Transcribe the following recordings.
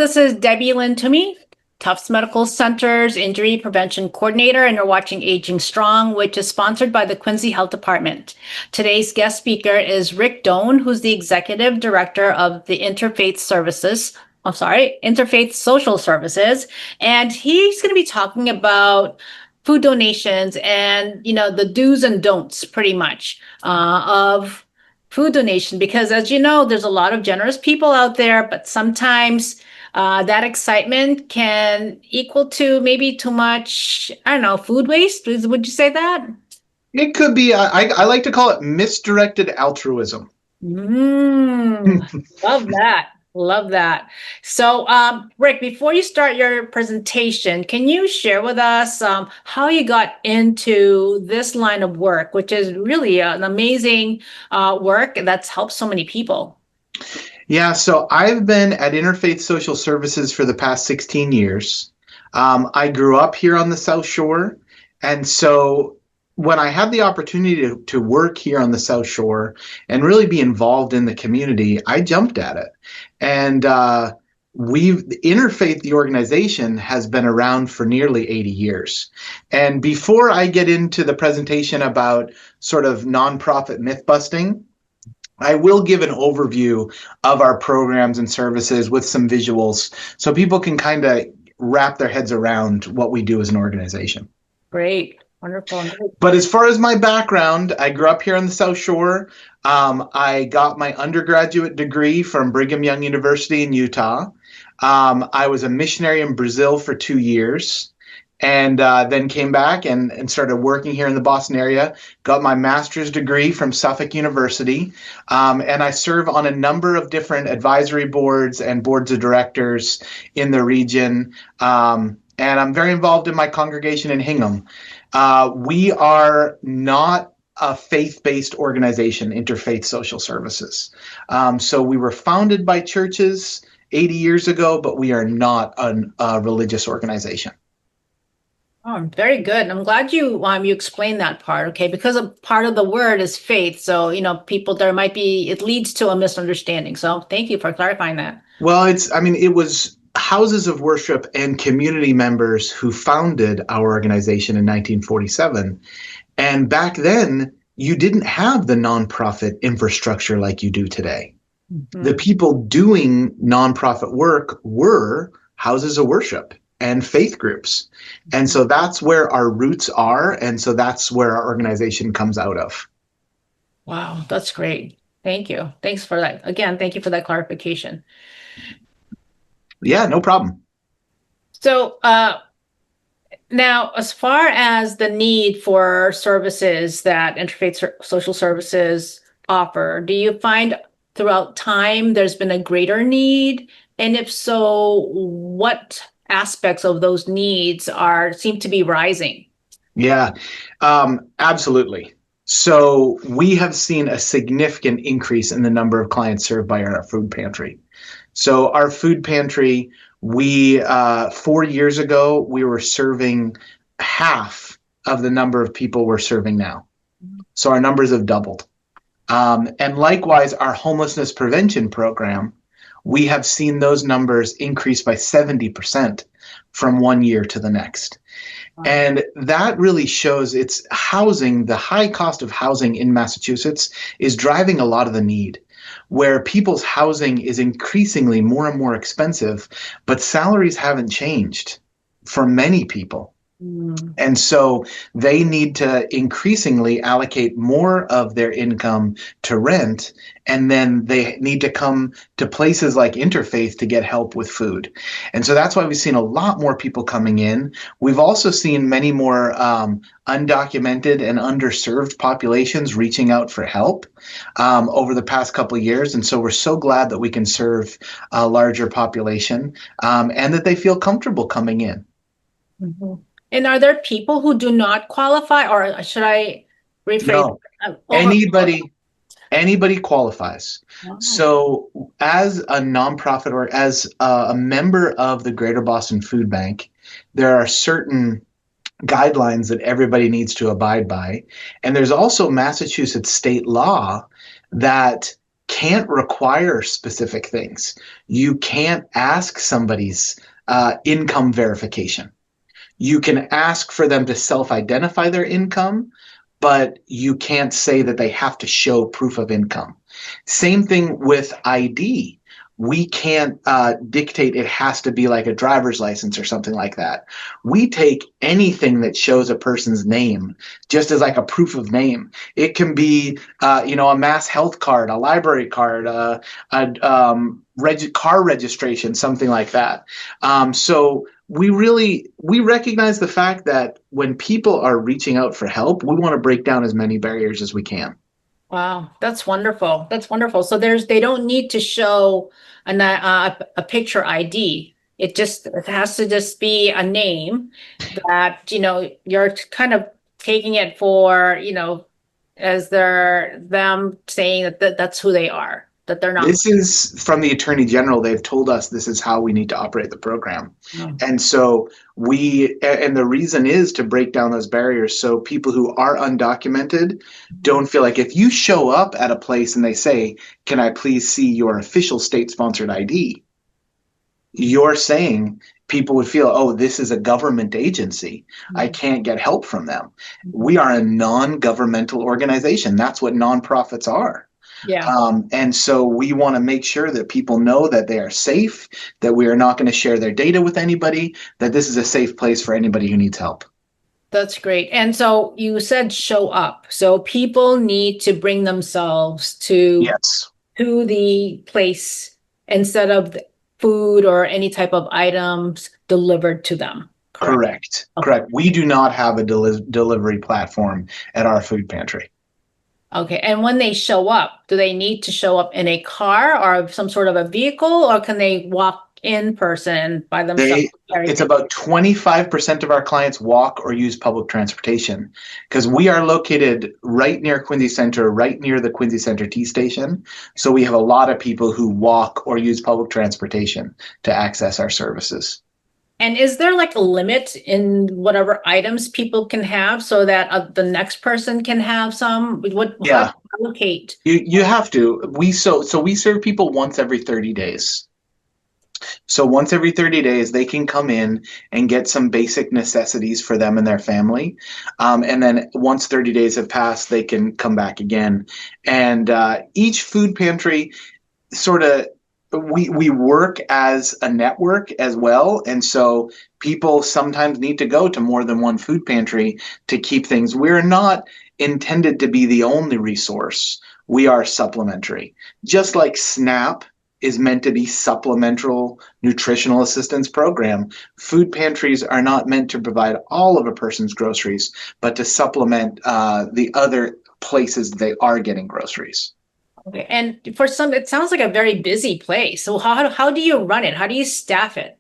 this is Debbie Lynn Toomey, Tufts Medical Center's Injury Prevention Coordinator, and you're watching Aging Strong, which is sponsored by the Quincy Health Department. Today's guest speaker is Rick Doan, who's the Executive Director of the Interfaith Social Services, and he's going to be talking about food donations and, the do's and don'ts pretty much of food donation, because as you know, there's a lot of generous people out there, but sometimes that excitement can equal to maybe too much, I don't know, food waste. Would you say that? It could be, I like to call it misdirected altruism. Love that. Love that. So, Rick, before you start your presentation, can you share with us how you got into this line of work, which is really an amazing work that's helped so many people? Yeah, so I've been at Interfaith Social Services for the past 16 years. I grew up here on the South Shore, and so when I had the opportunity to work here on the South Shore and really be involved in the community, I jumped at it. And Interfaith, the organization, has been around for nearly 80 years. And before I get into the presentation about sort of nonprofit myth busting, I will give an overview of our programs and services with some visuals so people can kind of wrap their heads around what we do as an organization. Great. Wonderful. But as far as my background, I grew up here on the South Shore. I got my undergraduate degree from Brigham Young University in Utah. I was a missionary in Brazil for 2 years, and then came back and started working here in the Boston area. Got my master's degree from Suffolk University, and I serve on a number of different advisory boards and boards of directors in the region. And I'm very involved in my congregation in Hingham. We are not a faith-based organization, Interfaith Social Services. So we were founded by churches 80 years ago, but we are not a religious organization. Oh, very good. I'm glad you explained that part, okay? Because a part of the word is faith. So, people, it leads to a misunderstanding. So thank you for clarifying that. Well, it was houses of worship and community members who founded our organization in 1947. And back then, you didn't have the nonprofit infrastructure like you do today. Mm-hmm. The people doing nonprofit work were houses of worship and faith groups. And so that's where our roots are. And so that's where our organization comes out of. Wow, that's great. Thank you. Thanks for that. Again, thank you for that clarification. Yeah, no problem. So now, as far as the need for services that Interfaith Social Services offer, do you find throughout time there's been a greater need? And if so, what aspects of those needs seem to be rising? Yeah, absolutely. So we have seen a significant increase in the number of clients served by our food pantry. So our food pantry, 4 years ago, we were serving half of the number of people we're serving now. So our numbers have doubled. And likewise, our homelessness prevention program, we have seen those numbers increase by 70% from 1 year to the next. Wow. And that really shows it's housing, the high cost of housing in Massachusetts is driving a lot of the need, where people's housing is increasingly more and more expensive, but salaries haven't changed for many people. And so they need to increasingly allocate more of their income to rent, and then they need to come to places like Interfaith to get help with food. And so that's why we've seen a lot more people coming in. We've also seen many more undocumented and underserved populations reaching out for help over the past couple of years. And so we're so glad that we can serve a larger population and that they feel comfortable coming in. Mm-hmm. And are there people who do not qualify, or should I rephrase? No, anybody qualifies. Oh. So as a nonprofit or as a member of the Greater Boston Food Bank, there are certain guidelines that everybody needs to abide by. And there's also Massachusetts state law that can't require specific things. You can't ask somebody's income verification. You can ask for them to self-identify their income, but you can't say that they have to show proof of income. Same thing with ID. We can't dictate it has to be like a driver's license or something like that. We take anything that shows a person's name just as like a proof of name. It can be, a mass health card, a library card, car registration, something like that. So we recognize the fact that when people are reaching out for help, we want to break down as many barriers as we can. Wow, that's wonderful. That's wonderful. So they don't need to show a picture ID. It has to just be a name that, you're kind of taking it for, as them saying that's who they are, that they're not. This is from the Attorney General. They've told us this is how we need to operate the program. Oh. And so and the reason is to break down those barriers so people who are undocumented don't feel like if you show up at a place and they say, "Can I please see your official state-sponsored ID?" You're saying people would feel, "Oh, this is a government agency. I can't get help from them." We are a non-governmental organization. That's what nonprofits are. Yeah. And so we want to make sure that people know that they are safe, that we are not going to share their data with anybody, that this is a safe place for anybody who needs help. That's great. And so you said show up. So people need to bring themselves Yes. to the place instead of the food or any type of items delivered to them. Correct. Okay. Correct. We do not have a delivery platform at our food pantry. Okay. And when they show up, do they need to show up in a car or some sort of a vehicle, or can they walk in person by themselves? It's about 25% of our clients walk or use public transportation because we are located right near Quincy Center, right near the Quincy Center T station. So we have a lot of people who walk or use public transportation to access our services. And is there like a limit in whatever items people can have so that the next person can have some? How do you allocate? You have to. We serve people once every 30 days. So once every 30 days, they can come in and get some basic necessities for them and their family. And then once 30 days have passed, they can come back again. And each food pantry we work as a network as well. And so people sometimes need to go to more than one food pantry to keep things. We're not intended to be the only resource. We are supplementary. Just like SNAP is meant to be supplemental nutritional assistance program, food pantries are not meant to provide all of a person's groceries, but to supplement the other places they are getting groceries. Okay. And for some, it sounds like a very busy place. So how do you run it? How do you staff it?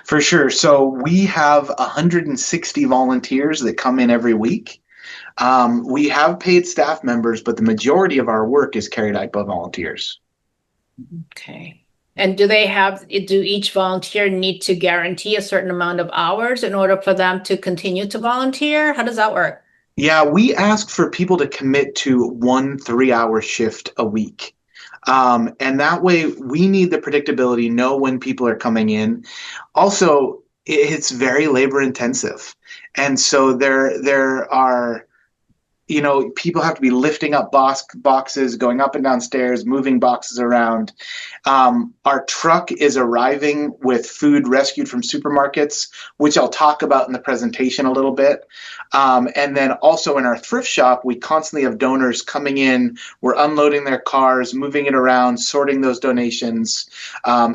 For sure. So we have 160 volunteers that come in every week. We have paid staff members, but the majority of our work is carried out by volunteers. Okay. And do each volunteer need to guarantee a certain amount of hours in order for them to continue to volunteer? How does that work? Yeah, we ask for people to commit to 1 3-hour shift a week. And that way we need the predictability, know when people are coming in. Also, it's very labor intensive. And so there are, people have to be lifting up boxes, going up and down stairs, moving boxes around. Our truck is arriving with food rescued from supermarkets, which I'll talk about in the presentation a little bit. And then also in our thrift shop, we constantly have donors coming in. We're unloading their cars, moving it around, sorting those donations.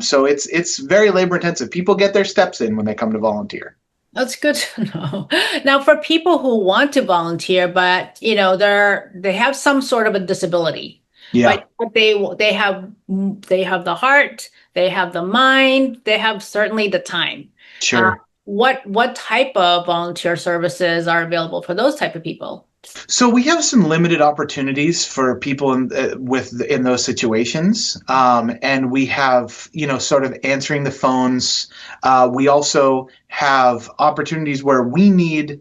So it's very labor intensive. People get their steps in when they come to volunteer. That's good to know. Now, for people who want to volunteer, but they have some sort of a disability. Yeah. But they have the heart, they have the mind, they have certainly the time. Sure. What type of volunteer services are available for those type of people? So we have some limited opportunities for people in those situations, and we have sort of answering the phones. We also have opportunities where we need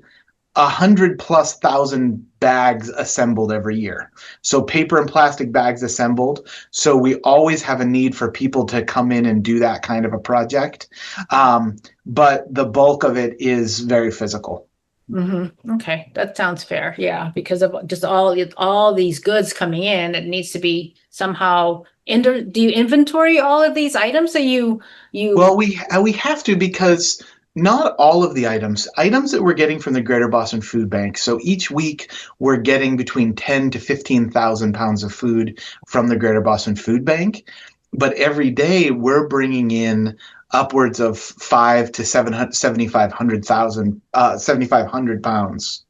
100,000+ bags assembled every year. So paper and plastic bags assembled. So we always have a need for people to come in and do that kind of a project. But the bulk of it is very physical. Okay, that sounds fair. Yeah, because of just all these goods coming in, it needs to be somehow do you inventory all of these items that you Well, we have to, because not all of the items that we're getting from the Greater Boston Food Bank. So each week we're getting between 10 to 15,000 pounds of food from the Greater Boston Food Bank, but every day we're bringing in upwards of 5 to 7,500 pounds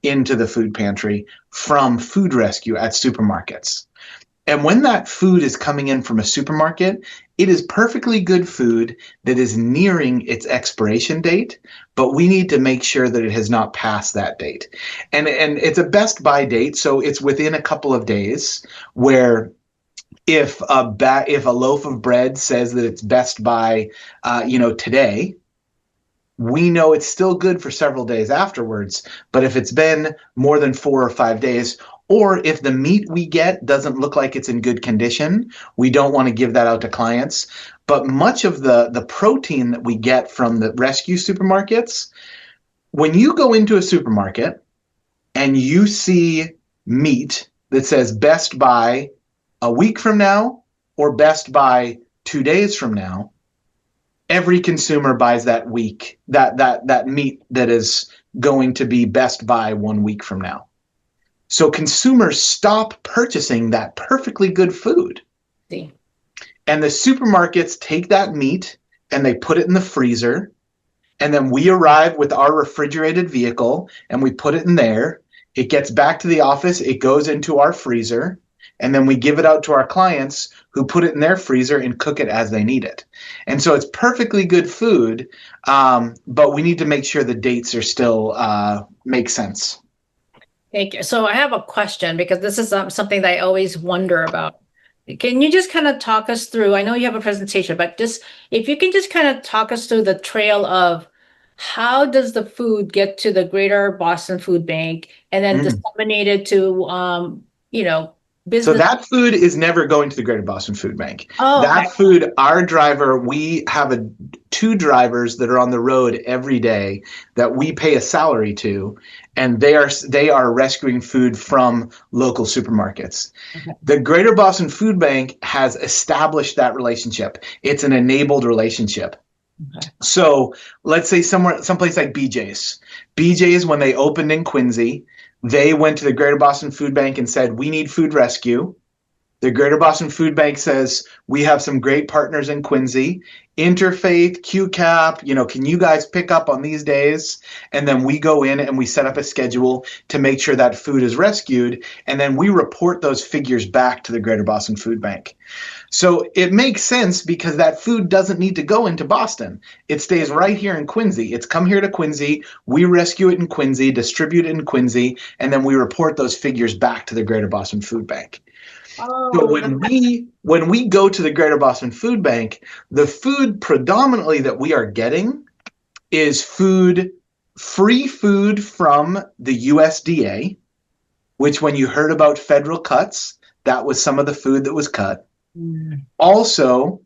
into the food pantry from food rescue at supermarkets. And when that food is coming in from a supermarket, it is perfectly good food that is nearing its expiration date, but we need to make sure that it has not passed that date. And it's a best by date, so it's within a couple of days, where if a loaf of bread says that it's best by today, we know it's still good for several days afterwards. But if it's been more than 4 or 5 days, or if the meat we get doesn't look like it's in good condition, we don't want to give that out to clients. But much of the protein that we get from the rescue supermarkets, when you go into a supermarket and you see meat that says best by a week from now or best by 2 days from now, every consumer buys that week, that meat that is going to be best by 1 week from now. So consumers stop purchasing that perfectly good food. see. And the supermarkets take that meat and they put it in the freezer. And then we arrive with our refrigerated vehicle and we put it in there. It gets back to the office. It goes into our freezer. And then we give it out to our clients who put it in their freezer and cook it as they need it. And so it's perfectly good food, but we need to make sure the dates are still make sense. Thank you. So I have a question, because this is something that I always wonder about. Can you just kind of talk us through? I know you have a presentation, but just if you can just kind of talk us through the trail of how does the food get to the Greater Boston Food Bank and then disseminated to So business. that food is never going to the Greater Boston Food Bank. Oh, That okay. food, our driver, we have 2 drivers that are on the road every day that we pay a salary to, and they are rescuing food from local supermarkets. Okay. The Greater Boston Food Bank has established that relationship. It's an enabled relationship. Okay. So let's say someplace like BJ's. BJ's, when they opened in Quincy, they went to the Greater Boston Food Bank and said, we need food rescue. The Greater Boston Food Bank says, we have some great partners in Quincy, Interfaith, QCAP, can you guys pick up on these days? And then we go in and we set up a schedule to make sure that food is rescued. And then we report those figures back to the Greater Boston Food Bank. So it makes sense because that food doesn't need to go into Boston. It stays right here in Quincy. It's come here to Quincy. We rescue it in Quincy, distribute it in Quincy, and then we report those figures back to the Greater Boston Food Bank. So when we go to the Greater Boston Food Bank, the food predominantly that we are getting is free food from the USDA, which when you heard about federal cuts, that was some of the food that was cut. Also,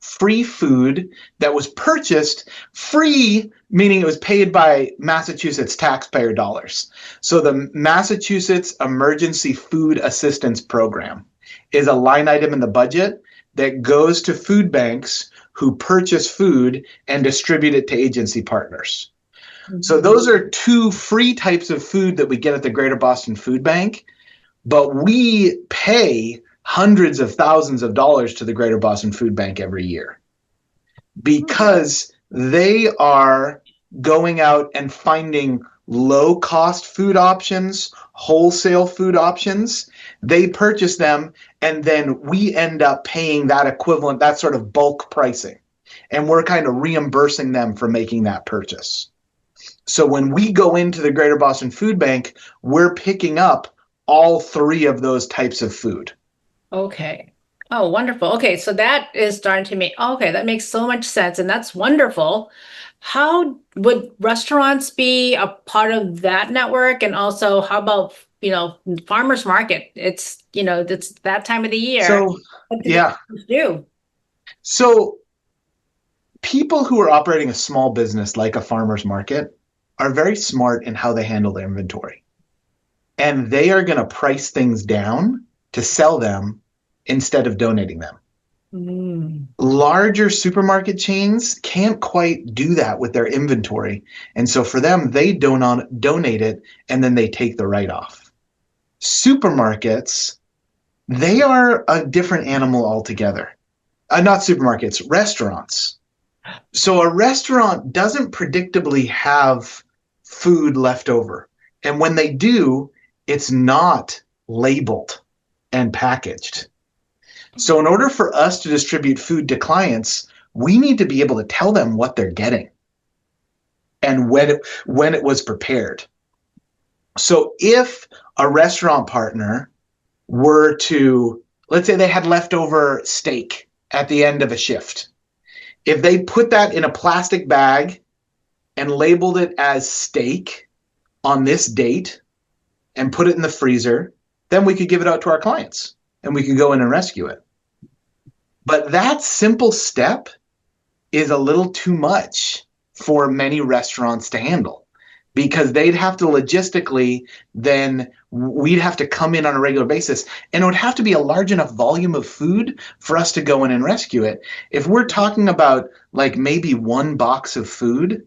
free food that was purchased, free meaning it was paid by Massachusetts taxpayer dollars. So the Massachusetts Emergency Food Assistance Program is a line item in the budget that goes to food banks who purchase food and distribute it to agency partners. So those are 2 free types of food that we get at the Greater Boston Food Bank, but we pay hundreds of thousands of dollars to the Greater Boston Food Bank every year because they are going out and finding low-cost food options, wholesale food options. They purchase them, and then we end up paying that equivalent, that sort of bulk pricing. And we're kind of reimbursing them for making that purchase. So when we go into the Greater Boston Food Bank, we're picking up all 3 of those types of food. Okay. Oh, wonderful. Okay, so that is starting to make, okay, that makes so much sense, and that's wonderful. how would restaurants be a part of that network? And also, how about, farmers market? It's that time of the year. So, What do the yeah. farmers do? So people who are operating a small business like a farmer's market are very smart in how they handle their inventory. And they are going to price things down to sell them instead of donating them. Mm. Larger supermarket chains can't quite do that with their inventory. And so for them, they don't donate it and then they take the write off. Supermarkets, they are a different animal altogether. Not supermarkets, restaurants. So a restaurant doesn't predictably have food left over. And when they do, it's not labeled and packaged. So in order for us to distribute food to clients, we need to be able to tell them what they're getting and when it was prepared. So if a restaurant partner were to, let's say they had leftover steak at the end of a shift, if they put that in a plastic bag and labeled it as steak on this date and put it in the freezer, then we could give it out to our clients and we could go in and rescue it. But that simple step is a little too much for many restaurants to handle because they'd have to logistically, then we'd have to come in on a regular basis, and it would have to be a large enough volume of food for us to go in and rescue it. If we're talking about like maybe one box of food,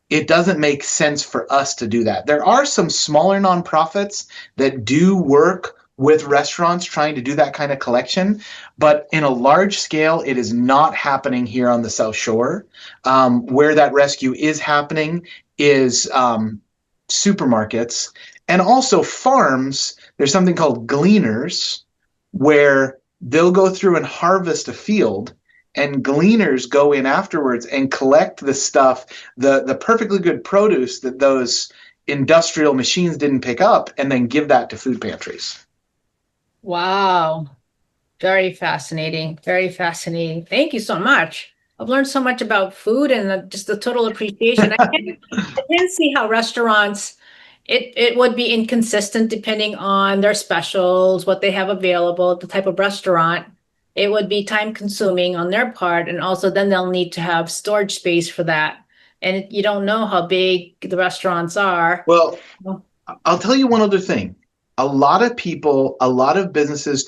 it doesn't make sense for us to do that. There are some smaller nonprofits that do work with restaurants trying to do that kind of collection, but in a large scale, it is not happening here on the South Shore. Where that rescue is happening is supermarkets and also farms. There's something called gleaners where they'll go through and harvest a field, and gleaners go in afterwards and collect the stuff, the perfectly good produce that those industrial machines didn't pick up, and then give that to food pantries. Wow. Very fascinating. Very fascinating. Thank you so much. I've learned so much about food and just the total appreciation. I can see how restaurants, it would be inconsistent depending on their specials, what they have available, the type of restaurant. It would be time consuming on their part, and also then they'll need to have storage space for that. And you don't know how big the restaurants are. Well, I'll tell you one other thing. A lot of people, a lot of businesses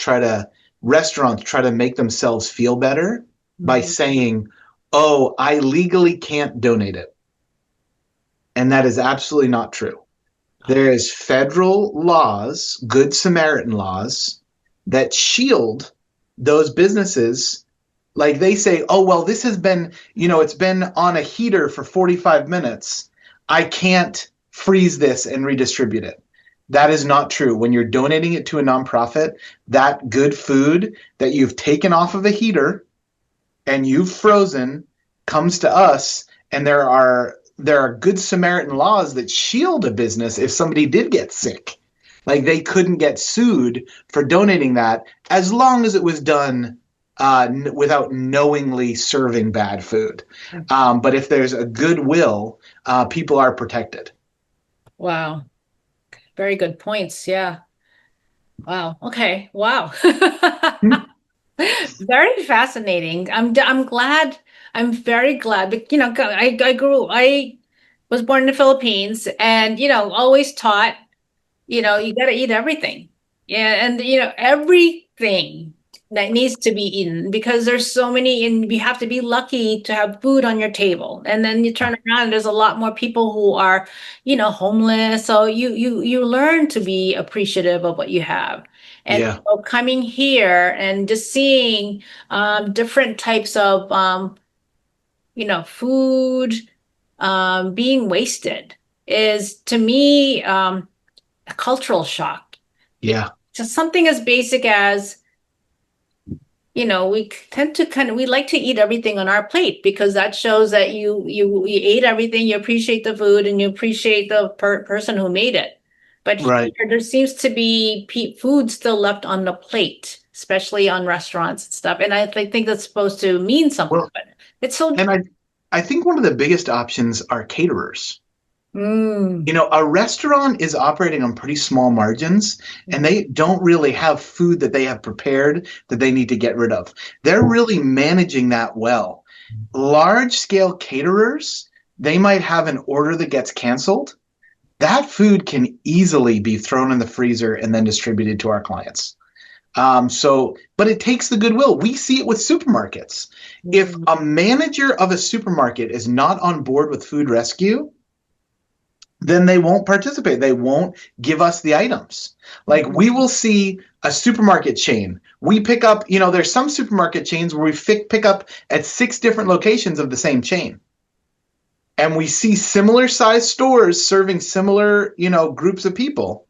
restaurants try to make themselves feel better by saying, oh, I legally can't donate it. And that is absolutely not true. There is federal laws, Good Samaritan laws, that shield those businesses. Like they say, oh, well, this has been, it's been on a heater for 45 minutes. I can't freeze this and redistribute it. That is not true. When you're donating it to a nonprofit, that good food that you've taken off of a heater and you've frozen comes to us, and there are Good Samaritan laws that shield a business if somebody did get sick. Like they couldn't get sued for donating that as long as it was done without knowingly serving bad food. But if there's a goodwill, people are protected. Wow. Very good points. Yeah. Wow. Okay. Wow. Very fascinating. I'm glad. I'm very glad. But I was born in the Philippines, and always taught, you got to eat everything. Yeah, and everything that needs to be eaten, because there's so many, and you have to be lucky to have food on your table. And then you turn around and there's a lot more people who are, homeless. So you learn to be appreciative of what you have. And Yeah. so coming here and just seeing different types of food being wasted is, to me, a cultural shock. Yeah. Just something as basic as, we tend to we like to eat everything on our plate, because that shows that you ate everything, you appreciate the food, and you appreciate the person who made it. But Right. here, there seems to be food still left on the plate, especially on restaurants and stuff. And I think that's supposed to mean something, Well, but it's so and I think one of the biggest options are caterers. Mm. A restaurant is operating on pretty small margins and they don't really have food that they have prepared that they need to get rid of. They're really managing that well. Large scale caterers, they might have an order that gets canceled. That food can easily be thrown in the freezer and then distributed to our clients. But it takes the goodwill. We see it with supermarkets. If a manager of a supermarket is not on board with food rescue, then they won't participate. They won't give us the items. Like we will see a supermarket chain. We pick up, there's some supermarket chains where we pick up at 6 different locations of the same chain. And we see similar sized stores serving similar, groups of people.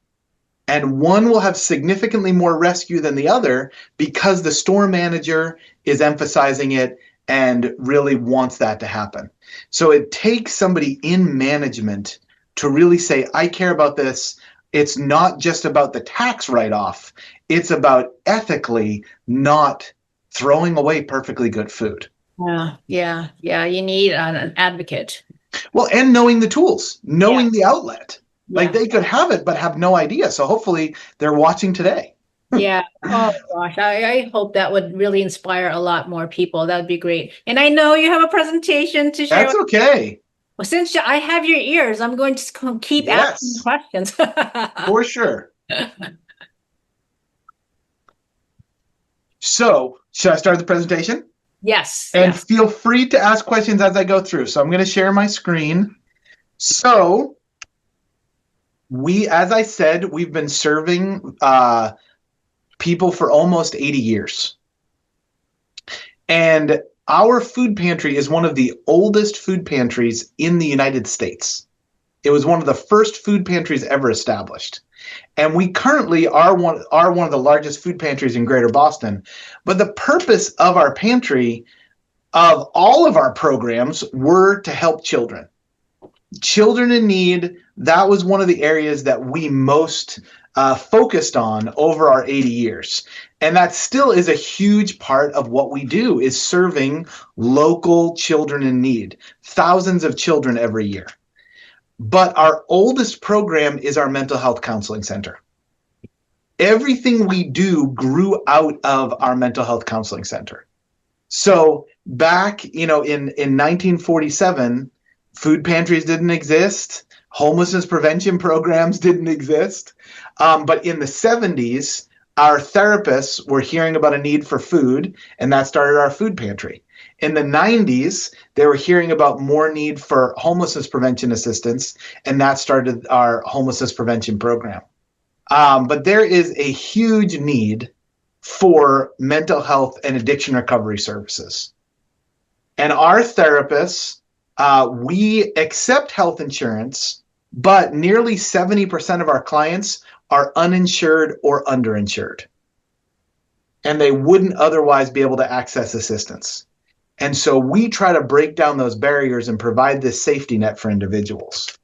And one will have significantly more rescue than the other because the store manager is emphasizing it and really wants that to happen. So it takes somebody in management to really say, I care about this. It's not just about the tax write-off. It's about ethically not throwing away perfectly good food. Yeah. You need an advocate. Well, and knowing the tools, knowing the outlet. Like Yeah. they could have it, but have no idea. So hopefully they're watching today. Yeah. Oh gosh, I hope that would really inspire a lot more people. That would be great. And I know you have a presentation to share. That's okay. Well, since I have your ears, I'm going to keep asking Yes, questions. for sure. So, should I start the presentation? Yes. And Yes. feel free to ask questions as I go through. So, I'm going to share my screen. So, as I said, we've been serving people for almost 80 years. And our food pantry is one of the oldest food pantries in the United States. It was one of the first food pantries ever established. And we currently are one of the largest food pantries in Greater Boston. But the purpose of our pantry, of all of our programs, were to help children. Children in need, that was one of the areas that we most focused on over our 80 years. And that still is a huge part of what we do, is serving local children in need, thousands of children every year. But our oldest program is our mental health counseling center. Everything we do grew out of our mental health counseling center. So back, in 1947, food pantries didn't exist. Homelessness prevention programs didn't exist. But in the 70s, our therapists were hearing about a need for food, and that started our food pantry. In the 90s, they were hearing about more need for homelessness prevention assistance, and that started our homelessness prevention program. But there is a huge need for mental health and addiction recovery services. And our therapists, we accept health insurance, but nearly 70% of our clients are uninsured or underinsured. And they wouldn't otherwise be able to access assistance. And so we try to break down those barriers and provide this safety net for individuals.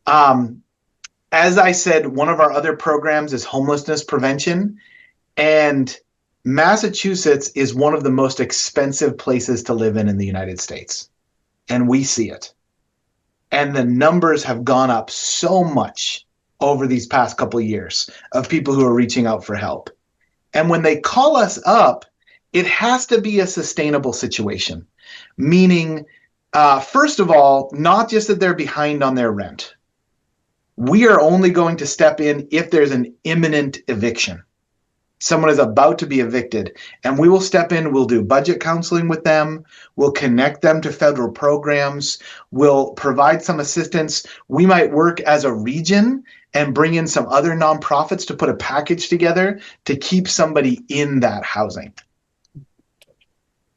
As I said, one of our other programs is homelessness prevention. And Massachusetts is one of the most expensive places to live in the United States. And we see it. And the numbers have gone up so much over these past couple of years of people who are reaching out for help. And when they call us up, it has to be a sustainable situation, meaning, first of all, not just that they're behind on their rent. We are only going to step in if there's an imminent eviction. Someone is about to be evicted, and we will step in. We'll do budget counseling with them. We'll connect them to federal programs. We'll provide some assistance. We might work as a region and bring in some other nonprofits to put a package together to keep somebody in that housing.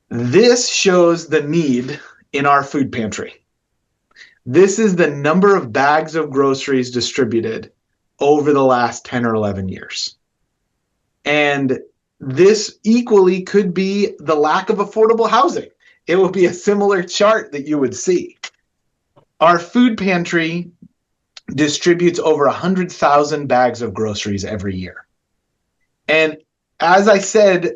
This shows the need in our food pantry. This is the number of bags of groceries distributed over the last 10 or 11 years. And this equally could be the lack of affordable housing. It will be a similar chart that you would see. Our food pantry distributes over 100,000 bags of groceries every year. And as I said,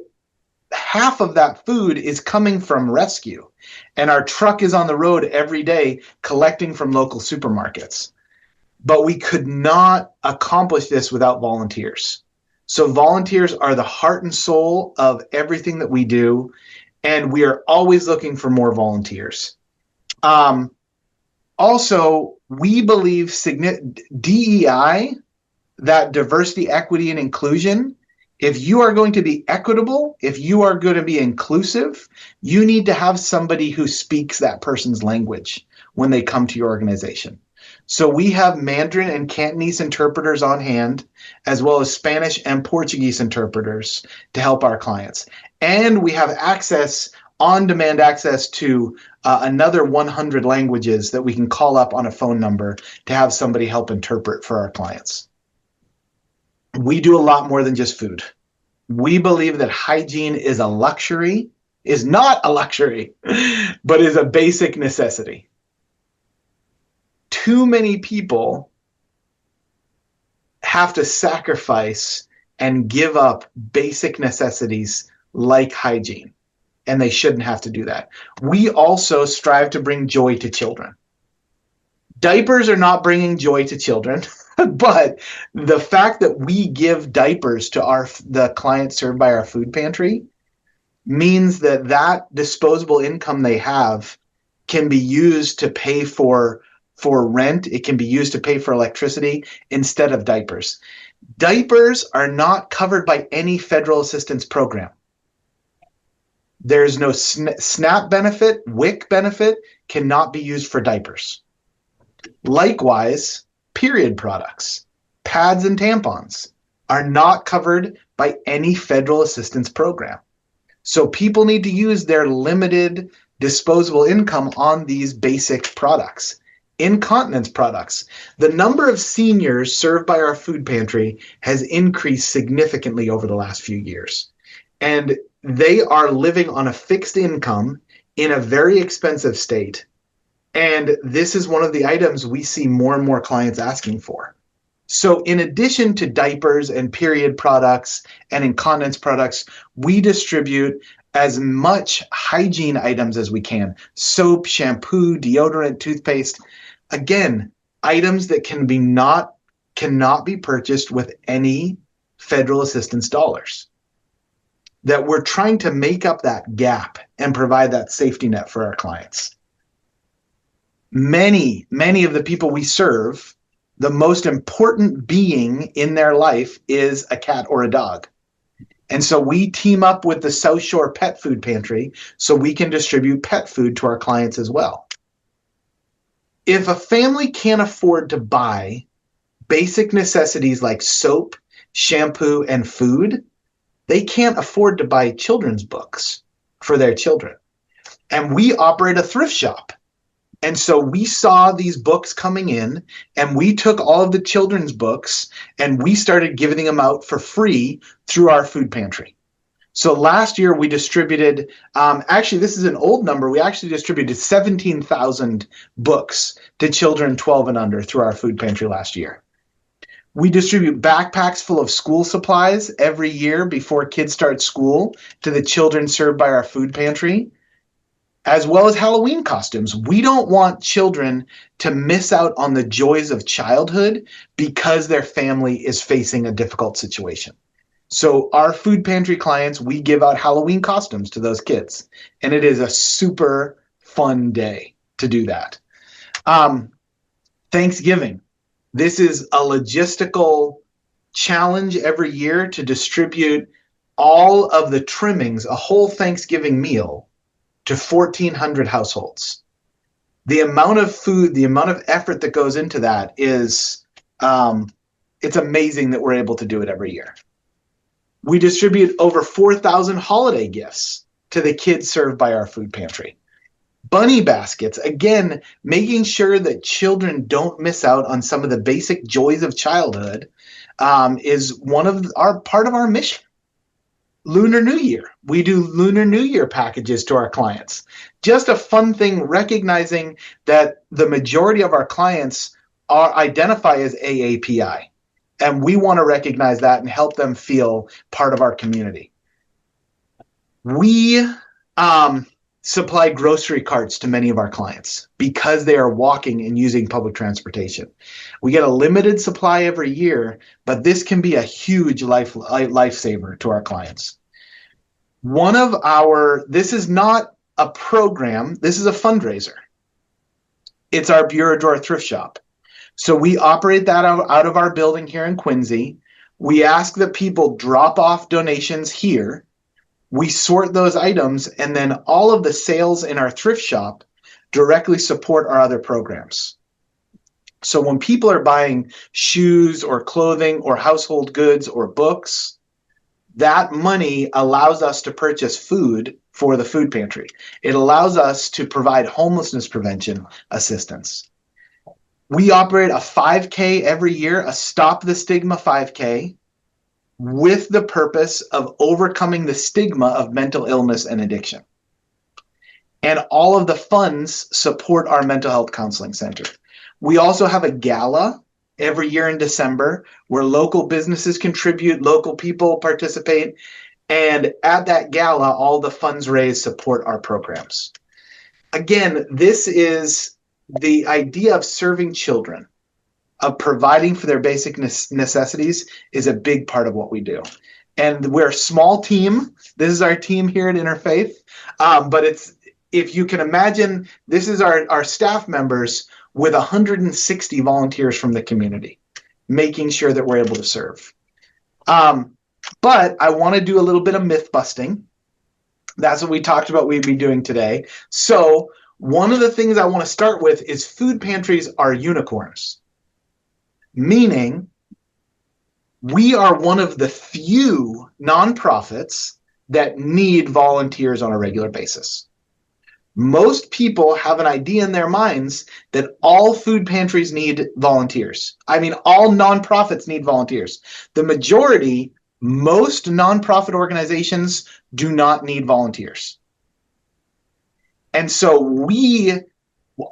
half of that food is coming from rescue. And our truck is on the road every day collecting from local supermarkets. But we could not accomplish this without volunteers. So volunteers are the heart and soul of everything that we do, and we are always looking for more volunteers. Also, we believe DEI, that diversity, equity, and inclusion, if you are going to be equitable, if you are going to be inclusive, you need to have somebody who speaks that person's language when they come to your organization. So we have Mandarin and Cantonese interpreters on hand, as well as Spanish and Portuguese interpreters to help our clients. And we have access, on-demand access to another 100 languages that we can call up on a phone number to have somebody help interpret for our clients. We do a lot more than just food. We believe that hygiene is a luxury, is not a luxury, but is a basic necessity. Too many people have to sacrifice and give up basic necessities like hygiene, and they shouldn't have to do that. We also strive to bring joy to children. Diapers are not bringing joy to children, but the fact that we give diapers to the clients served by our food pantry means that that disposable income they have can be used to pay for rent. It can be used to pay for electricity instead of diapers. Diapers are not covered by any federal assistance program. There's no SNAP benefit, WIC benefit cannot be used for diapers. Likewise, period products, pads and tampons are not covered by any federal assistance program. So people need to use their limited disposable income on these basic products. Incontinence products. The number of seniors served by our food pantry has increased significantly over the last few years. And they are living on a fixed income in a very expensive state. And this is one of the items we see more and more clients asking for. So in addition to diapers and period products and incontinence products, we distribute as much hygiene items as we can. Soap, shampoo, deodorant, toothpaste. Again, items that cannot be purchased with any federal assistance dollars. That we're trying to make up that gap and provide that safety net for our clients. Many of the people we serve, the most important being in their life is a cat or a dog. And so we team up with the South Shore Pet Food Pantry so we can distribute pet food to our clients as well. If a family can't afford to buy basic necessities like soap, shampoo, and food, they can't afford to buy children's books for their children. And we operate a thrift shop. And so we saw these books coming in, and we took all of the children's books and we started giving them out for free through our food pantry. So last year we distributed, actually this is an old number, we actually distributed 17,000 books to children 12 and under through our food pantry last year. We distribute backpacks full of school supplies every year before kids start school to the children served by our food pantry, as well as Halloween costumes. We don't want children to miss out on the joys of childhood because their family is facing a difficult situation. So our food pantry clients, we give out Halloween costumes to those kids, and it is a super fun day to do that. Thanksgiving. This is a logistical challenge every year to distribute all of the trimmings, a whole Thanksgiving meal, to 1,400 households. The amount of food, the amount of effort that goes into that is, it's amazing that we're able to do it every year. We distribute over 4,000 holiday gifts to the kids served by our food pantry. Bunny baskets, again, making sure that children don't miss out on some of the basic joys of childhood, is part of our mission. Lunar New Year. We do Lunar New Year packages to our clients. Just a fun thing, recognizing that the majority of our clients identify as AAPI. And we want to recognize that and help them feel part of our community. We supply grocery carts to many of our clients because they are walking and using public transportation. We get a limited supply every year, but this can be a huge lifesaver to our clients. This is not a program, this is a fundraiser. It's our Bureau Drawer thrift shop. So we operate that out of our building here in Quincy. We ask that people drop off donations here. We sort those items, and then all of the sales in our thrift shop directly support our other programs. So when people are buying shoes or clothing or household goods or books, that money allows us to purchase food for the food pantry. It allows us to provide homelessness prevention assistance. We operate a 5K every year, a Stop the Stigma 5K, with the purpose of overcoming the stigma of mental illness and addiction. And all of the funds support our mental health counseling center. We also have a gala every year in December where local businesses contribute, local people participate, and at that gala, all the funds raised support our programs. Again, this is the idea of serving children, of providing for their basic necessities, is a big part of what we do. And we're a small team. This is our team here at Interfaith. But if you can imagine, this is our staff members with 160 volunteers from the community, making sure that we're able to serve. But I want to do a little bit of myth busting. That's what we talked about we'd be doing today. So one of the things I want to start with is food pantries are unicorns. Meaning, we are one of the few nonprofits that need volunteers on a regular basis. Most people have an idea in their minds that all food pantries need volunteers. I mean, all nonprofits need volunteers. The majority, most nonprofit organizations do not need volunteers. And so we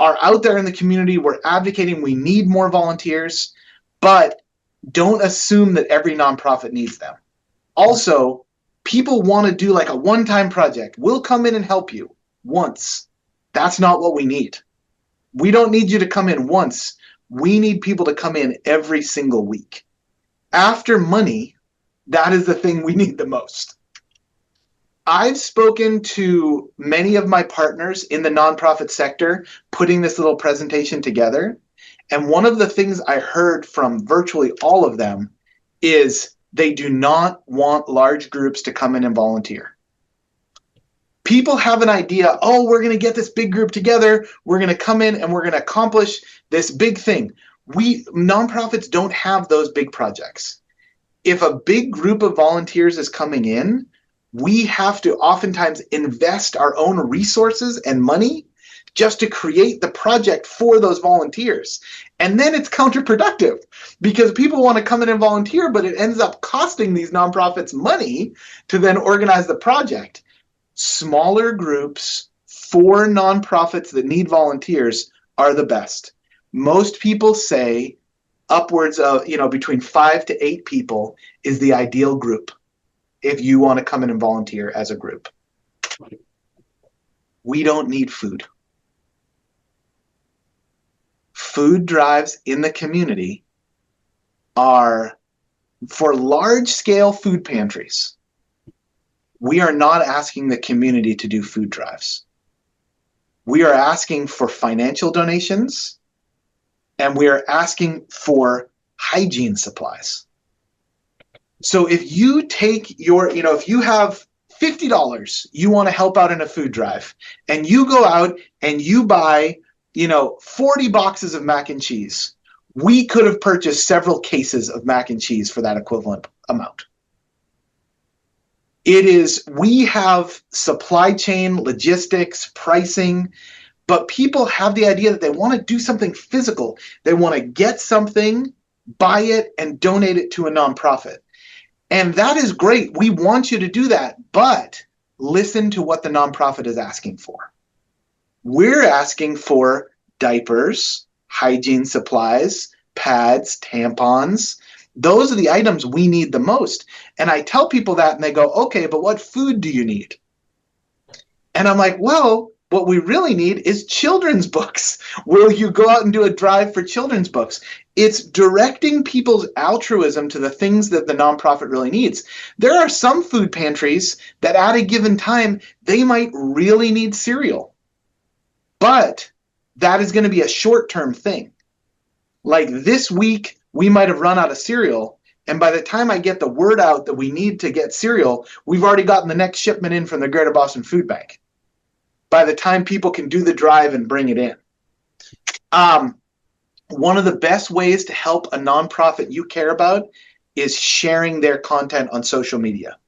are out there in the community, we're advocating we need more volunteers, but don't assume that every nonprofit needs them. Also, people want to do like a one-time project. We'll come in and help you once. That's not what we need. We don't need you to come in once. We need people to come in every single week. After money, that is the thing we need the most. I've spoken to many of my partners in the nonprofit sector putting this little presentation together. And one of the things I heard from virtually all of them is they do not want large groups to come in and volunteer. People have an idea, oh, we're going to get this big group together, we're going to come in and we're going to accomplish this big thing. Nonprofits don't have those big projects. If a big group of volunteers is coming in, we have to oftentimes invest our own resources and money just to create the project for those volunteers. And then it's counterproductive because people want to come in and volunteer, but it ends up costing these nonprofits money to then organize the project. Smaller groups for nonprofits that need volunteers are the best. Most people say upwards of, between 5 to 8 people is the ideal group if you want to come in and volunteer as a group. We don't need food. Food drives in the community are for large-scale food pantries. We are not asking the community to do food drives. We are asking for financial donations, and we are asking for hygiene supplies. So if you take if you have $50, you want to help out in a food drive, and you go out and you buy 40 boxes of mac and cheese, we could have purchased several cases of mac and cheese for that equivalent amount. We have supply chain, logistics, pricing, but people have the idea that they want to do something physical. They want to get something, buy it, and donate it to a nonprofit. And that is great. We want you to do that, but listen to what the nonprofit is asking for. We're asking for diapers, hygiene supplies, pads, tampons. Those are the items we need the most. And I tell people that and they go, okay, but what food do you need? And I'm like, well, what we really need is children's books. Will you go out and do a drive for children's books? It's directing people's altruism to the things that the nonprofit really needs. There are some food pantries that at a given time, they might really need cereal. But that is going to be a short-term thing. Like this week, we might have run out of cereal. And by the time I get the word out that we need to get cereal, we've already gotten the next shipment in from the Greater Boston Food Bank. By the time people can do the drive and bring it in. One of the best ways to help a nonprofit you care about is sharing their content on social media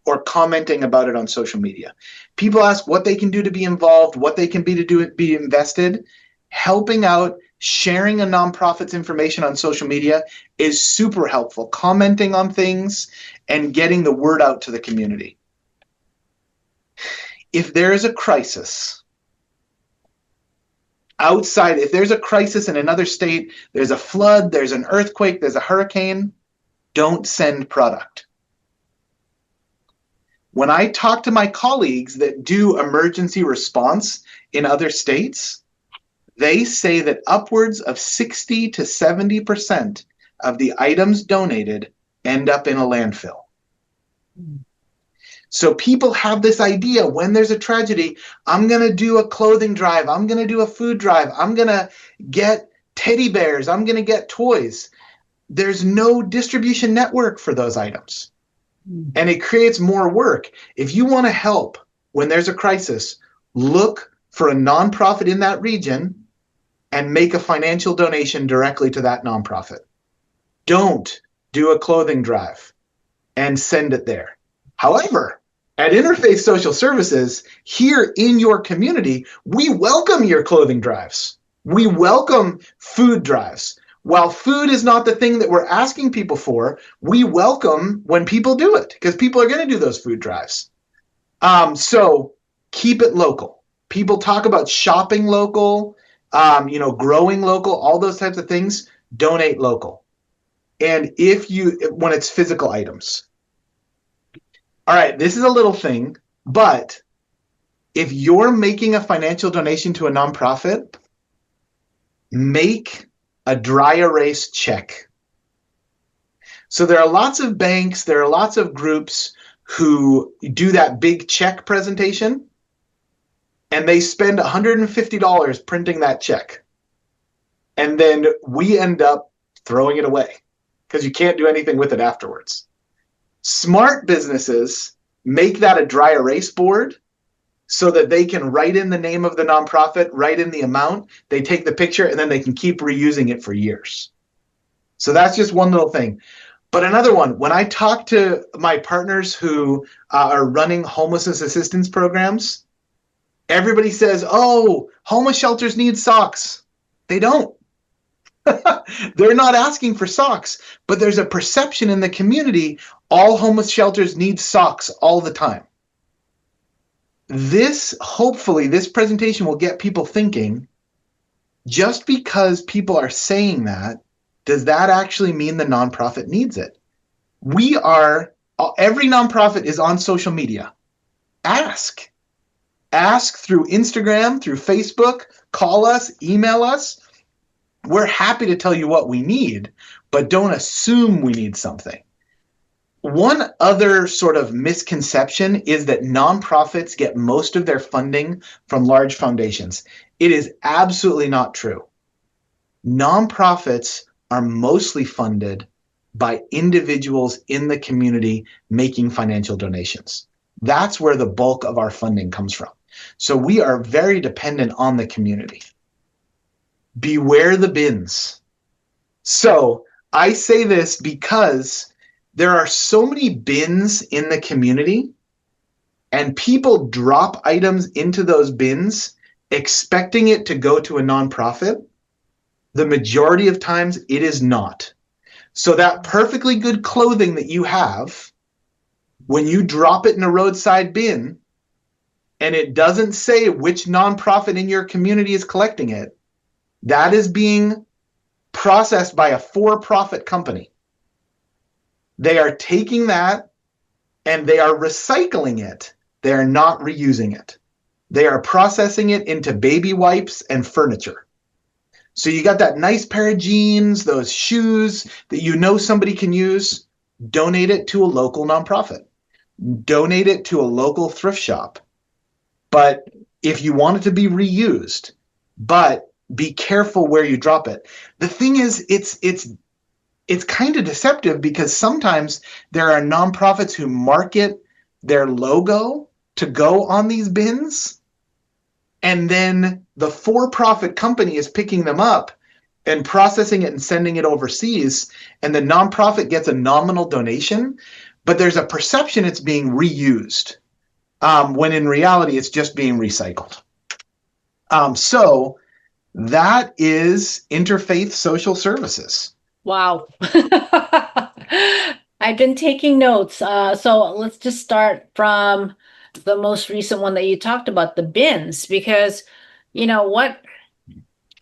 or commenting about it on social media. People ask what they can do to be involved, what they can be to do be invested. Helping out, sharing a nonprofit's information on social media is super helpful. Commenting on things and getting the word out to the community. If there is a crisis outside, if there's a crisis in another state, there's a flood, there's an earthquake, there's a hurricane, don't send product. When I talk to my colleagues that do emergency response in other states, they say that upwards of 60 to 70% of the items donated end up in a landfill. So people have this idea when there's a tragedy, I'm going to do a clothing drive, I'm going to do a food drive, I'm going to get teddy bears, I'm going to get toys. There's no distribution network for those items. And it creates more work. If you want to help when there's a crisis, look for a nonprofit in that region and make a financial donation directly to that nonprofit. Don't do a clothing drive and send it there. However, at Interfaith Social Services, here in your community, we welcome your clothing drives. We welcome food drives. While food is not the thing that we're asking people for, we welcome when people do it because people are going to do those food drives. So keep it local. People talk about shopping local, growing local, all those types of things. Donate local. And when it's physical items. All right, this is a little thing, but if you're making a financial donation to a nonprofit, make a dry erase check. So there are lots of banks, there are lots of groups who do that big check presentation, and they spend $150 printing that check. And then we end up throwing it away because you can't do anything with it afterwards. Smart businesses make that a dry erase board so that they can write in the name of the nonprofit, write in the amount, they take the picture, and then they can keep reusing it for years. So that's just one little thing. But another one, when I talk to my partners who are running homelessness assistance programs, everybody says, oh, homeless shelters need socks. They don't. They're not asking for socks, but there's a perception in the community all homeless shelters need socks all the time. Hopefully, this presentation will get people thinking, just because people are saying that, does that actually mean the nonprofit needs it? Every nonprofit is on social media. Ask through Instagram, through Facebook, call us, email us. We're happy to tell you what we need, but don't assume we need something. One other sort of misconception is that nonprofits get most of their funding from large foundations. It is absolutely not true. Nonprofits are mostly funded by individuals in the community making financial donations. That's where the bulk of our funding comes from. So we are very dependent on the community. Beware the bins. So I say this because there are so many bins in the community, and people drop items into those bins expecting it to go to a nonprofit. The majority of times it is not. So that perfectly good clothing that you have, when you drop it in a roadside bin and it doesn't say which nonprofit in your community is collecting it, that is being processed by a for-profit company. They are taking that and they are recycling it. They are not reusing it. They are processing it into baby wipes and furniture. So you got that nice pair of jeans, those shoes that you know somebody can use, donate it to a local nonprofit. Donate it to a local thrift shop. But if you want it to be reused, but be careful where you drop it. The thing is, it's kind of deceptive because sometimes there are nonprofits who market their logo to go on these bins, and then the for-profit company is picking them up and processing it and sending it overseas, and the nonprofit gets a nominal donation, but there's a perception it's being reused, when in reality it's just being recycled. So that is Interfaith Social Services. Wow. I've been taking notes. So let's just start from the most recent one that you talked about, the bins, because you know what?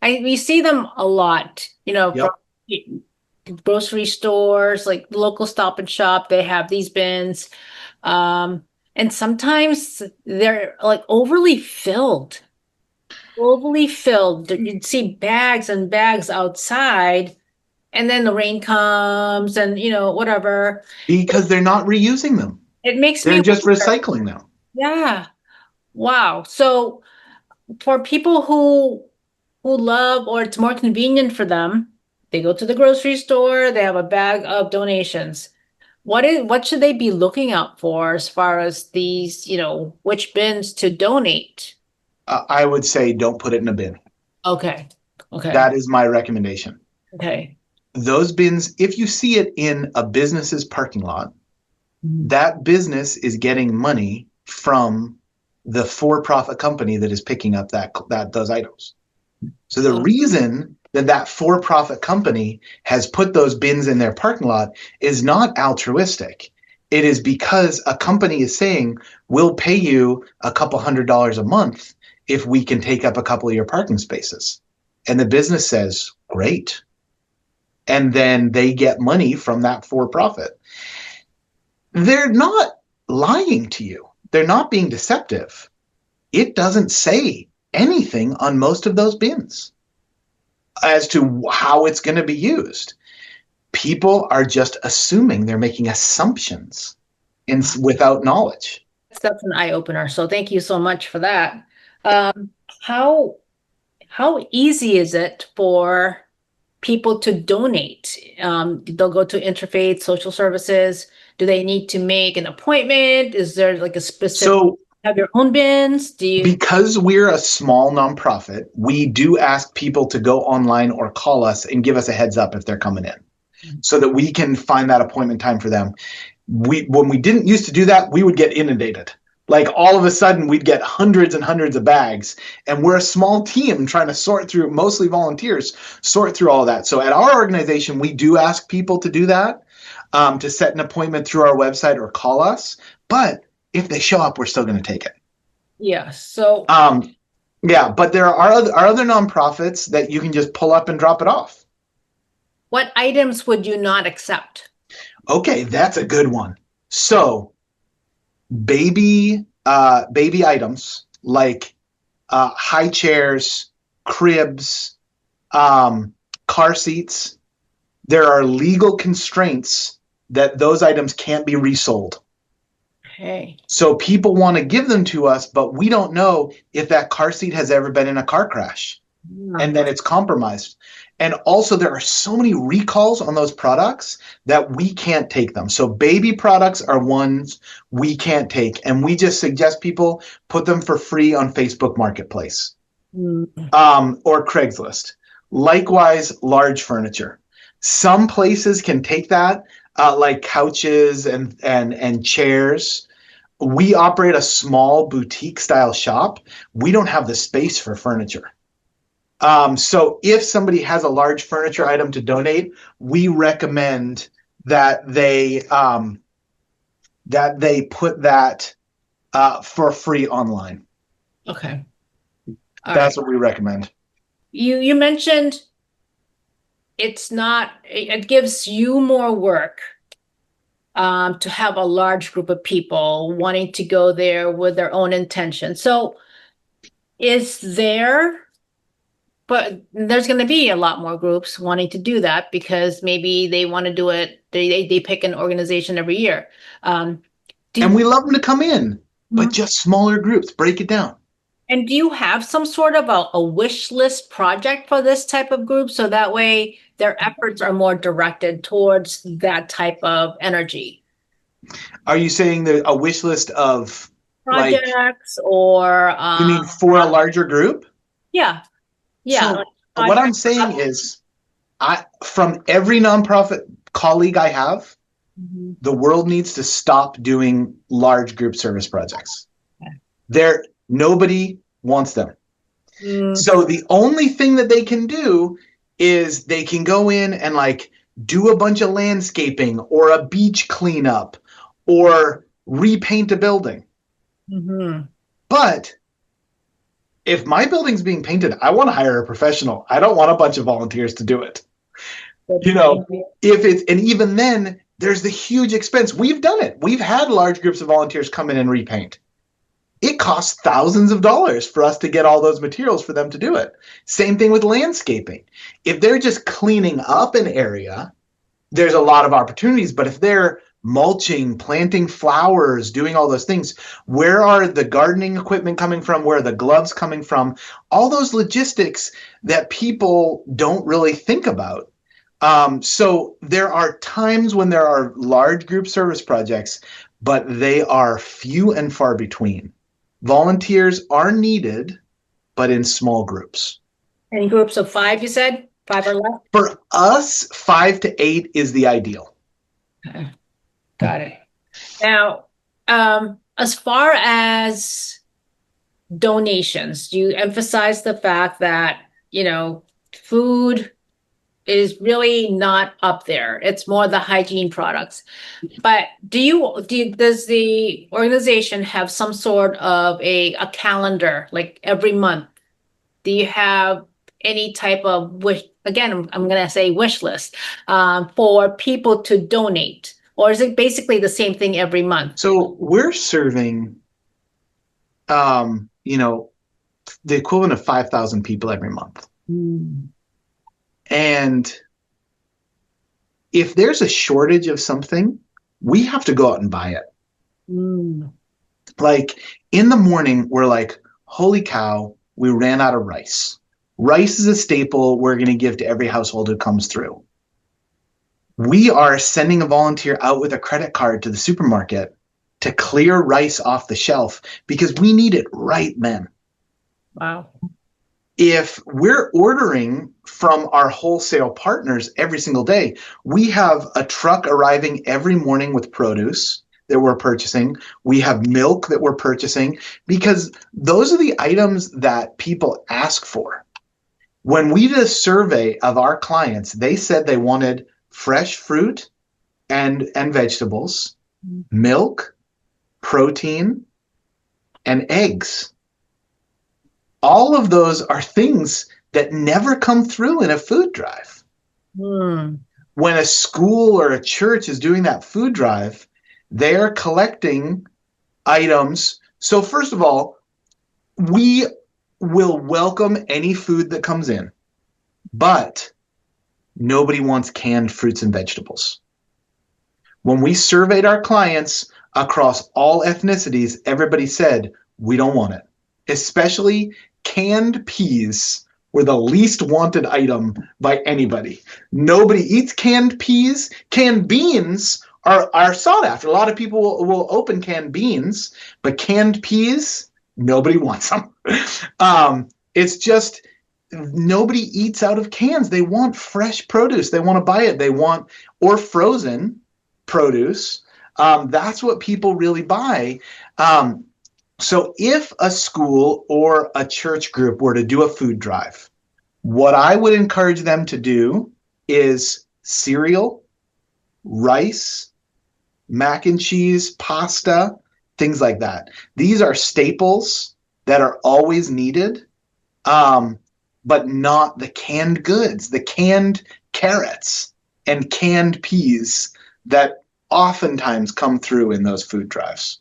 We see them a lot, Yep. from grocery stores, like local Stop and Shop, they have these bins. And sometimes they're like overly filled. Overly filled. You'd see bags and bags outside, and then the rain comes and whatever. Because they're not reusing them. It makes They're me just wonder. recycling them. Yeah. Wow. So for people who love, or it's more convenient for them, they go to the grocery store, they have a bag of donations. What should they be looking out for as far as these, which bins to donate? I would say don't put it in a bin. Okay. Okay. That is my recommendation. Okay. Those bins, if you see it in a business's parking lot, that business is getting money from the for-profit company that is picking up those items. So the reason that for-profit company has put those bins in their parking lot is not altruistic. It is because a company is saying, we'll pay you a couple $100s a month if we can take up a couple of your parking spaces. And the business says, great. And then they get money from that for-profit. They're not lying to you. They're not being deceptive. It doesn't say anything on most of those bins as to how it's going to be used. People are just assuming, they're making assumptions without knowledge. That's an eye opener. So thank you so much for that. How easy is it for people to donate? They'll go to Interfaith Social Services. Do they need to make an appointment? Is there like a specific, have your own bins? Because we're a small nonprofit, we do ask people to go online or call us and give us a heads up if they're coming in, so that we can find that appointment time for them. When we didn't used to do that, we would get inundated. Like all of a sudden we'd get hundreds and hundreds of bags, and we're a small team trying to sort through, mostly volunteers, sort through all of that. So at our organization, we do ask people to do that, to set an appointment through our website or call us. But if they show up, we're still going to take it. Yeah. So, yeah, but there are other nonprofits that you can just pull up and drop it off. What items would you not accept? Okay, that's a good one. So, baby items like high chairs, cribs, car seats. There are legal constraints that those items can't be resold. Okay. So people want to give them to us, but we don't know if that car seat has ever been in a car crash, and then it's compromised. And also there are so many recalls on those products that we can't take them. So baby products are ones we can't take. And we just suggest people put them for free on Facebook Marketplace, or Craigslist. Likewise, large furniture. Some places can take that, like couches and chairs. We operate a small boutique style shop. We don't have the space for furniture. So if somebody has a large furniture item to donate, we recommend that they put that for free online. Okay. That's what we recommend. You mentioned it gives you more work to have a large group of people wanting to go there with their own intention. So is there, but there's going to be a lot more groups wanting to do that because maybe they want to do it. They pick an organization every year. Um, And do we love them to come in, but Mhm. just smaller groups, break it down. And do you have some sort of a wish list project for this type of group so that way their efforts are more directed towards that type of energy? Are you saying a wish list of, like, Projects or you mean for a larger group? yeah, yeah, So like what I'm projects. saying is, from every nonprofit colleague I have, Mhm. the world needs to stop doing large group service projects. Nobody wants them. Mm, So the only thing that they can do is they can go in and, like, do a bunch of landscaping or a beach cleanup or repaint a building. mhm. But if my building's being painted, I want to hire a professional. I don't want a bunch of volunteers to do it. Good You point. know, and even then, there's the huge expense. We've done it. We've had large groups of volunteers come in and repaint. It costs thousands of dollars for us to get all those materials for them to do it. Same thing with landscaping. If they're just cleaning up an area, there's a lot of opportunities. But if they're mulching, planting flowers, doing all those things, where are the gardening equipment coming from? Where are the gloves coming from? All those logistics that people don't really think about. So there are times when there are large group service projects, but they are few and far between. Volunteers are needed, but in small groups. In groups of five, you said? Five or less? For us, 5 to 8 is the ideal. Okay, got it. Now, as far as donations, do you emphasize the fact that, food is really not up there? It's more the hygiene products. But does the organization have some sort of a calendar, like every month? Do you have any type of wish, again, I'm gonna say wish list, for people to donate? Or is it basically the same thing every month? So we're serving, um, you know, the equivalent of 5,000 people every month. Mm. And if there's a shortage of something, we have to go out and buy it. Mm. Like, in the morning, we're like, holy cow, we ran out of rice. Rice is a staple we're going to give to every household who comes through. We are sending a volunteer out with a credit card to the supermarket to clear rice off the shelf because we need it right then. Wow. If we're ordering from our wholesale partners every single day, we have a truck arriving every morning with produce that we're purchasing. We have milk that we're purchasing because those are the items that people ask for. When we did a survey of our clients, they said they wanted fresh fruit and vegetables, milk, protein, and eggs. All of those are things that never come through in a food drive. Mm. When a school or a church is doing that food drive, they're collecting items. So first of all, we will welcome any food that comes in, but nobody wants canned fruits and vegetables. When we surveyed our clients across all ethnicities, everybody said, we don't want it. Especially canned peas were the least wanted item by anybody. Nobody eats canned peas. Canned beans are sought after. A lot of people will open canned beans, but canned peas, nobody wants them. It's just nobody eats out of cans. They want fresh produce. They want to buy it. Or frozen produce. That's what people really buy. So if a school or a church group were to do a food drive, what I would encourage them to do is cereal, rice, mac and cheese, pasta, things like that. These are staples that are always needed, but not the canned goods, the canned carrots and canned peas that oftentimes come through in those food drives.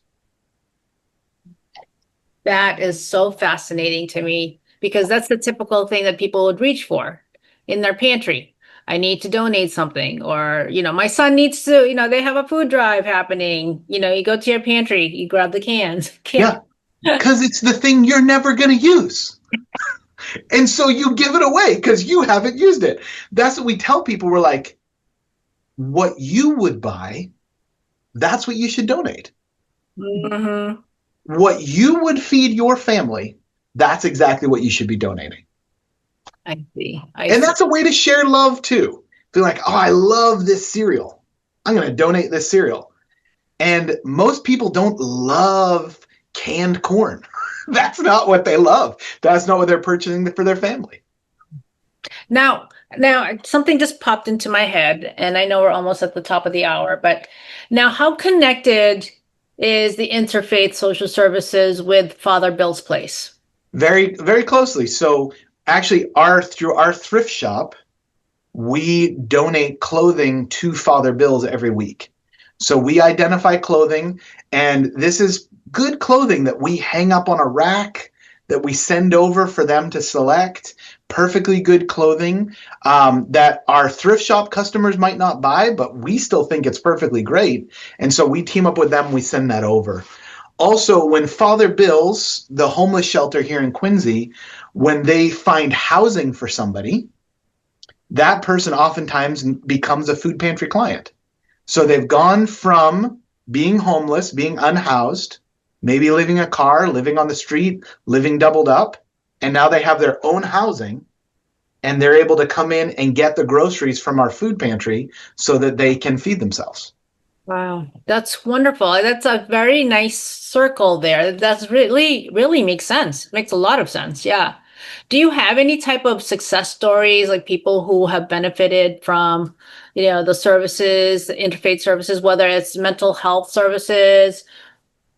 That is so fascinating to me because that's the typical thing that people would reach for in their pantry. I need to donate something, or, my son needs to, they have a food drive happening. You go to your pantry, you grab the cans. Yeah, because it's the thing you're never going to use. And so you give it away because you haven't used it. That's what we tell people. We're like, what you would buy, that's what you should donate. Hmm. What you would feed your family, that's exactly what you should be donating. I see. I And see. that's a way to share love too. Be like, oh, I love this cereal. I'm going to donate this cereal. And most people don't love canned corn. That's not what they love. That's not what they're purchasing for their family. Now, something just popped into my head, and I know we're almost at the top of the hour, but now how connected is the Interfaith Social Services with Father Bill's Place? Very, very closely. So actually, through our thrift shop, we donate clothing to Father Bill's every week. So we identify clothing, and this is good clothing that we hang up on a rack that we send over for them to select. Perfectly good clothing that our thrift shop customers might not buy, but we still think it's perfectly great. And so we team up with them, we send that over. Also, when Father Bill's, the homeless shelter here in Quincy, when they find housing for somebody, that person oftentimes becomes a food pantry client. So they've gone from being homeless, being unhoused, maybe living in a car, living on the street, living doubled up, and now they have their own housing, and they're able to come in and get the groceries from our food pantry so that they can feed themselves. Wow, that's wonderful. That's a very nice circle there. That's really, really makes sense. Makes a lot of sense. Yeah. Do you have any type of success stories, like people who have benefited from, the services, the interfaith services, whether it's mental health services,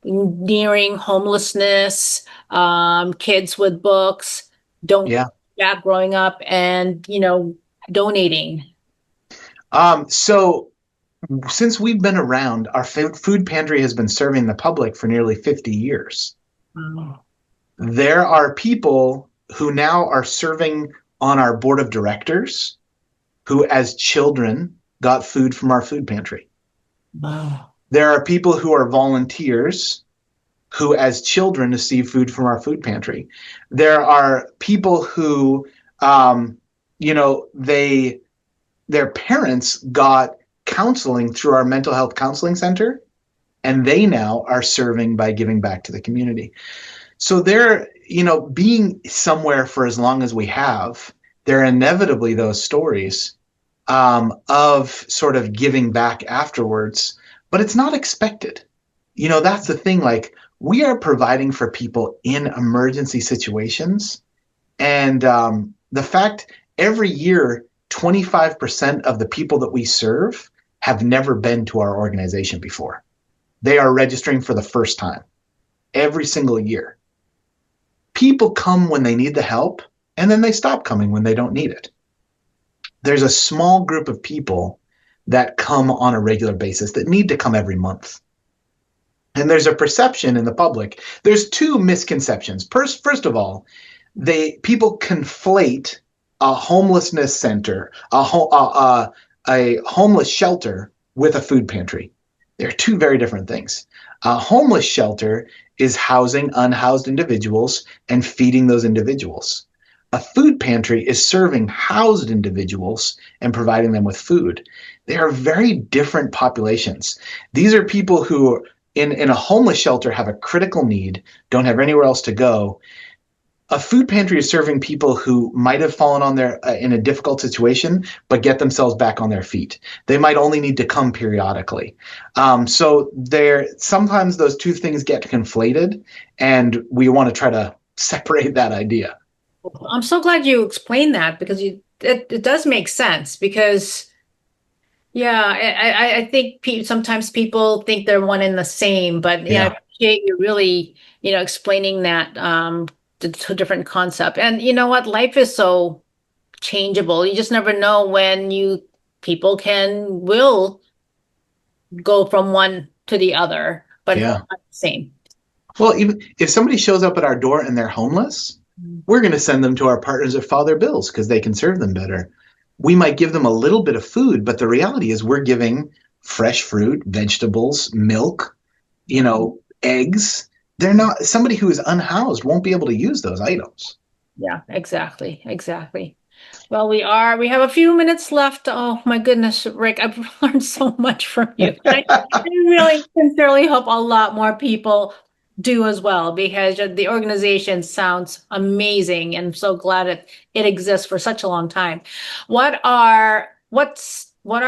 nearing homelessness, kids with books, don't Yeah. yeah, growing up and, donating. So since we've been around, our food pantry has been serving the public for nearly 50 years. Wow. There are people who now are serving on our board of directors who, as children, got food from our food pantry. Wow. There are people who are volunteers who, as children, receive food from our food pantry. There are people who, their parents got counseling through our mental health counseling center, and they now are serving by giving back to the community. So they're, being somewhere for as long as we have, there are inevitably those stories of sort of giving back afterwards, but it's not expected. That's the thing. Like, we are providing for people in emergency situations. And the fact every year, 25% of the people that we serve have never been to our organization before. They are registering for the first time every single year. People come when they need the help, and then they stop coming when they don't need it. There's a small group of people that come on a regular basis that need to come every month. And there's a perception in the public. There's two misconceptions. First of all, people conflate a homelessness center, a homeless shelter, with a food pantry. They're two very different things. A homeless shelter is housing unhoused individuals and feeding those individuals. A food pantry is serving housed individuals and providing them with food. They are very different populations. These are people who, in a homeless shelter, have a critical need, don't have anywhere else to go. A food pantry is serving people who might have fallen on in a difficult situation, but get themselves back on their feet. They might only need to come periodically. So sometimes those two things get conflated, and we want to try to separate that idea. I'm so glad you explained that because it does make sense because yeah, I think sometimes people think they're one and the same, but yeah, I Yeah. appreciate you really, explaining that the two different concept. And you know what? Life is so changeable. You just never know when people will go from one to the other, but Yeah. not the same. Well, even if somebody shows up at our door and they're homeless, we're going to send them to our partners at Father Bill's because they can serve them better. We might give them a little bit of food, but the reality is we're giving fresh fruit, vegetables, milk, eggs. They're not, somebody who is unhoused won't be able to use those items. Yeah, exactly. Exactly. Well, we have a few minutes left. Oh my goodness, Rick, I've learned so much from you. I really sincerely hope a lot more people do as well because the organization sounds amazing and I'm so glad it exists for such a long time. What are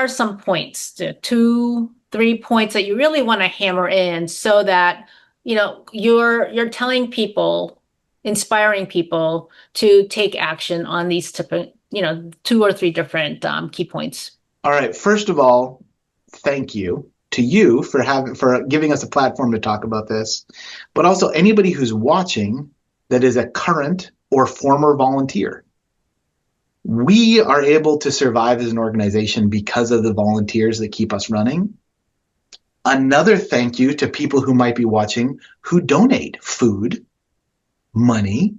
some points, two, 3 points that you really want to hammer in so that you're telling people, inspiring people to take action on these type 2 or 3 different key points. All right. First of all, thank you to you for giving us a platform to talk about this, but also anybody who's watching that is a current or former volunteer. We are able to survive as an organization because of the volunteers that keep us running. Another thank you to people who might be watching who donate food, money,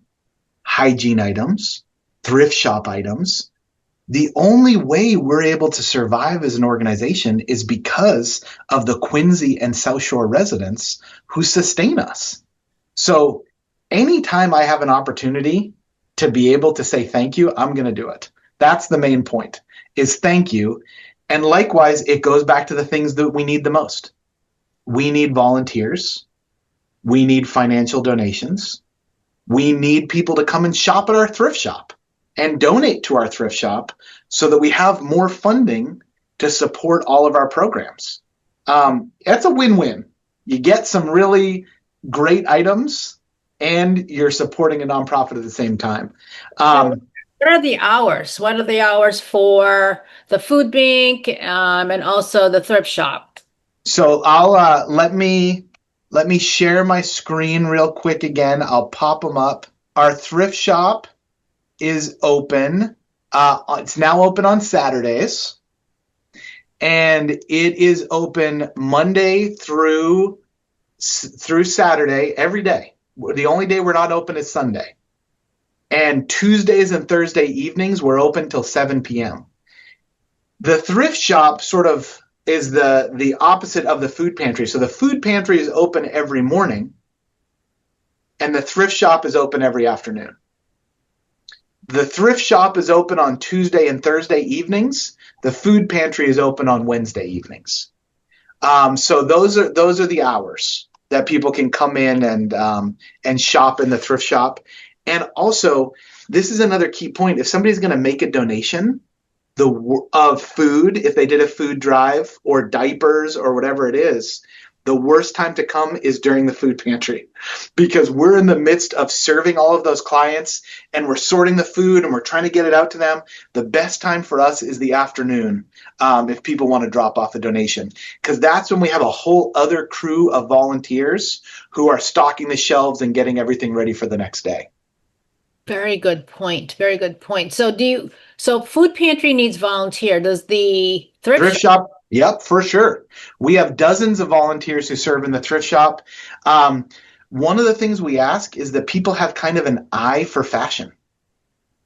hygiene items, thrift shop items. The only way we're able to survive as an organization is because of the Quincy and South Shore residents who sustain us. So anytime I have an opportunity to be able to say thank you, I'm going to do it. That's the main point, is thank you. And likewise, it goes back to the things that we need the most. We need volunteers. We need financial donations. We need people to come and shop at our thrift shop and donate to our thrift shop so that we have more funding to support all of our programs. That's a win-win. You get some really great items and you're supporting a nonprofit at the same time. What are the hours? What are the hours for the food bank and also the thrift shop? So I'll let me share my screen real quick again. I'll pop them up. Our thrift shop is open. It's now open on Saturdays, and it is open Monday through Saturday every day. The only day we're not open is Sunday. And Tuesdays and Thursday evenings we're open till 7 p.m. The thrift shop sort of is the opposite of the food pantry. So the food pantry is open every morning, and the thrift shop is open every afternoon. The thrift shop is open on Tuesday and Thursday evenings. The food pantry is open on Wednesday evenings. So those are the hours that people can come in and shop in the thrift shop. And also, this is another key point. If somebody's going to make a donation of food, if they did a food drive or diapers or whatever it is, the worst time to come is during the food pantry because we're in the midst of serving all of those clients and we're sorting the food and we're trying to get it out to them. The best time for us is the afternoon if people want to drop off a donation, because that's when we have a whole other crew of volunteers who are stocking the shelves and getting everything ready for the next day. Very good point. Very good point. So food pantry needs volunteer. Does the thrift shop? Yep, for sure. We have dozens of volunteers who serve in the thrift shop. One of the things we ask is that people have kind of an eye for fashion.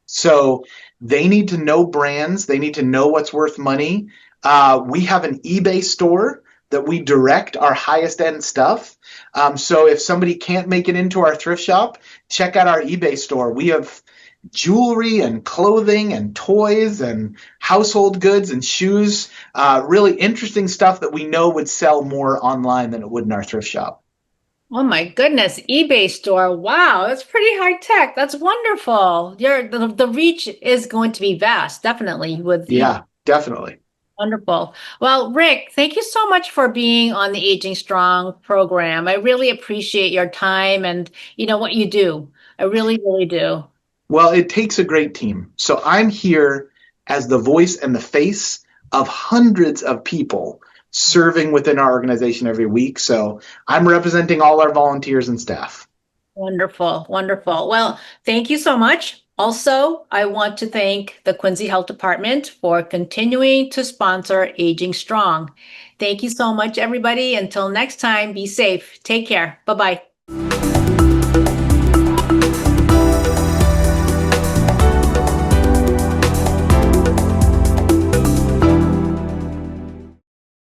So they need to know brands. They need to know what's worth money. We have an eBay store that we direct our highest end stuff. So if somebody can't make it into our thrift shop, check out our eBay store. We have jewelry and clothing and toys and household goods and shoes, really interesting stuff that we know would sell more online than it would in our thrift shop. Oh my goodness, eBay store. Wow, that's pretty high tech. That's wonderful. The reach is going to be vast, definitely. Yeah, definitely. Wonderful. Well, Rick, thank you so much for being on the Aging Strong program. I really appreciate your time and what you do. I really, really do. Well, it takes a great team. So I'm here as the voice and the face of hundreds of people serving within our organization every week. So I'm representing all our volunteers and staff. Wonderful, wonderful. Well, thank you so much. Also, I want to thank the Quincy Health Department for continuing to sponsor Aging Strong. Thank you so much, everybody. Until next time, be safe. Take care. Bye-bye.